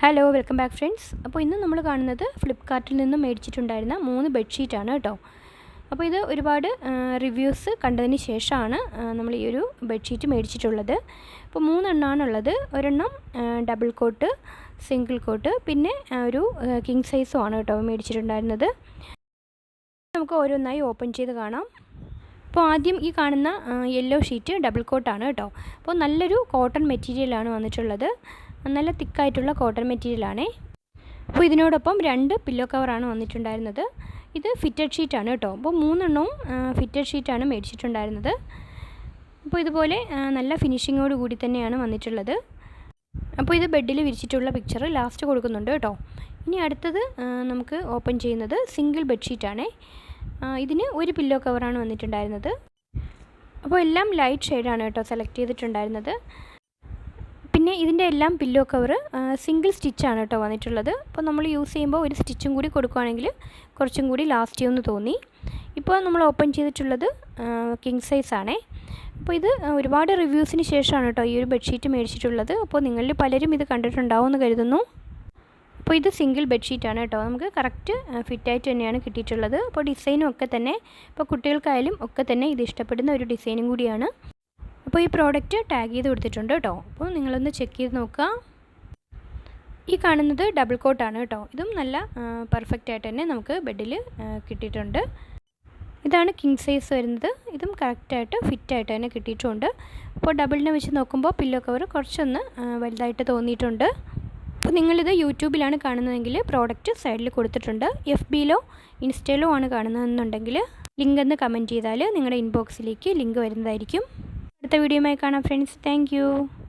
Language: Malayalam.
Hello welcome back friends. അപ്പോൾ ഇന്ന് നമ്മൾ കാണുന്നത് ഫ്ലിപ്കാർട്ടിൽ നിന്നും മേടിച്ചിട്ടുണ്ടായിരുന്ന 3 ബെഡ്ഷീറ്റാണ് കേട്ടോ. അപ്പോൾ ഇത് ഒരുപാട് റിവ്യൂസ് കണ്ടതിന് ശേഷമാണ് നമ്മൾ ഈ ഒരു ബെഡ്ഷീറ്റ് മേടിച്ചിട്ടുള്ളത്. അപ്പോൾ 3 എണ്ണമാണുള്ളത്. ഒരെണ്ണം ഡബിൾ കോട്ട്, സിംഗിൾ കോട്ട്, പിന്നെ ഒരു കിങ് സൈസും ആണ് കേട്ടോ മേടിച്ചിട്ടുണ്ടായിരുന്നത്. നമുക്ക് ഓരോന്നായി ഓപ്പൺ ചെയ്ത് കാണാം. അപ്പോൾ ആദ്യം ഈ കാണുന്ന യെല്ലോ ഷീറ്റ് ഡബിൾ കോട്ടാണ് കേട്ടോ. അപ്പോൾ നല്ലൊരു കോട്ടൺ മെറ്റീരിയലാണ് വന്നിട്ടുള്ളത്. നല്ല തിക്കായിട്ടുള്ള കോട്ടൺ മെറ്റീരിയലാണേ. അപ്പോൾ ഇതിനോടൊപ്പം 2 പില്ലോ കവറാണ് വന്നിട്ടുണ്ടായിരുന്നത്. ഇത് ഫിറ്റഡ് ഷീറ്റാണ് കേട്ടോ. അപ്പോൾ 3 എണ്ണവും ഫിറ്റഡ് ഷീറ്റാണ് മേടിച്ചിട്ടുണ്ടായിരുന്നത്. അപ്പോൾ ഇതുപോലെ നല്ല ഫിനിഷിങ്ങോട് കൂടി തന്നെയാണ് വന്നിട്ടുള്ളത്. അപ്പോൾ ഇത് ബെഡിൽ വിരിച്ചിട്ടുള്ള പിക്ചർ ലാസ്റ്റ് കൊടുക്കുന്നുണ്ട് കേട്ടോ. ഇനി അടുത്തത് നമുക്ക് ഓപ്പൺ ചെയ്യുന്നത് സിംഗിൾ ബെഡ്ഷീറ്റാണേ. ഇതിന് 1 പില്ലോ കവറാണ് വന്നിട്ടുണ്ടായിരുന്നത്. അപ്പോൾ എല്ലാം ലൈറ്റ് ഷെയ്ഡാണ് കേട്ടോ സെലക്ട് ചെയ്തിട്ടുണ്ടായിരുന്നത്. പിന്നെ ഇതിൻ്റെ എല്ലാം പില്ലോ കവർ സിംഗിൾ സ്റ്റിച്ചാണ് കേട്ടോ വന്നിട്ടുള്ളത്. അപ്പോൾ നമ്മൾ യൂസ് ചെയ്യുമ്പോൾ ഒരു സ്റ്റിച്ചും കൂടി കൊടുക്കുകയാണെങ്കിൽ കുറച്ചും കൂടി ലാസ്റ്റ് ചെയ്യുമെന്ന് തോന്നി. ഇപ്പോൾ നമ്മൾ ഓപ്പൺ ചെയ്തിട്ടുള്ളത് കിങ് സൈസാണേ. അപ്പോൾ ഇത് ഒരുപാട് റിവ്യൂസിന് ശേഷമാണ് കേട്ടോ ഈ ഒരു ബെഡ്ഷീറ്റ് മേടിച്ചിട്ടുള്ളത്. അപ്പോൾ നിങ്ങളിൽ പലരും ഇത് കണ്ടിട്ടുണ്ടാവുമെന്ന് കരുതുന്നു. അപ്പോൾ ഇത് സിംഗിൾ ബെഡ്ഷീറ്റാണ് കേട്ടോ. നമുക്ക് കറക്റ്റ് ഫിറ്റായിട്ട് തന്നെയാണ് കിട്ടിയിട്ടുള്ളത്. അപ്പോൾ ഡിസൈനും ഒക്കെ തന്നെ ഇപ്പോൾ കുട്ടികൾക്കായാലും ഒക്കെ തന്നെ ഇത് ഇഷ്ടപ്പെടുന്ന ഒരു ഡിസൈനും കൂടിയാണ്. അപ്പോൾ ഈ പ്രോഡക്റ്റ് ടാഗ് ചെയ്ത് കൊടുത്തിട്ടുണ്ട് കേട്ടോ. അപ്പോൾ നിങ്ങളൊന്ന് ചെക്ക് ചെയ്ത് നോക്കുക. ഈ കാണുന്നത് ഡബിൾ കോട്ടാണ് കേട്ടോ. ഇതും നല്ല പെർഫെക്റ്റ് ആയിട്ട് തന്നെ നമുക്ക് ബെഡിൽ കിട്ടിയിട്ടുണ്ട്. ഇതാണ് കിങ് സൈസ് വരുന്നത്. ഇതും കറക്റ്റായിട്ട് ഫിറ്റായിട്ട് തന്നെ കിട്ടിയിട്ടുണ്ട്. അപ്പോൾ ഡബിളിനെ വെച്ച് നോക്കുമ്പോൾ പില്ലോ കവർ കുറച്ചൊന്ന് വലുതായിട്ട് തോന്നിയിട്ടുണ്ട്. അപ്പോൾ നിങ്ങളിത് യൂട്യൂബിലാണ് കാണുന്നതെങ്കിൽ പ്രോഡക്റ്റ് സൈഡിൽ കൊടുത്തിട്ടുണ്ട്. FBയിലോ ഇൻസ്റ്റയിലോ ആണ് കാണുന്നതെന്നുണ്ടെങ്കിൽ ലിങ്ക് എന്ന് കമൻറ്റ് ചെയ്താൽ നിങ്ങളുടെ ഇൻബോക്സിലേക്ക് ലിങ്ക് വരുന്നതായിരിക്കും. അടുത്ത വീഡിയോയുമായി കാണാം ഫ്രണ്ട്സ്. താങ്ക്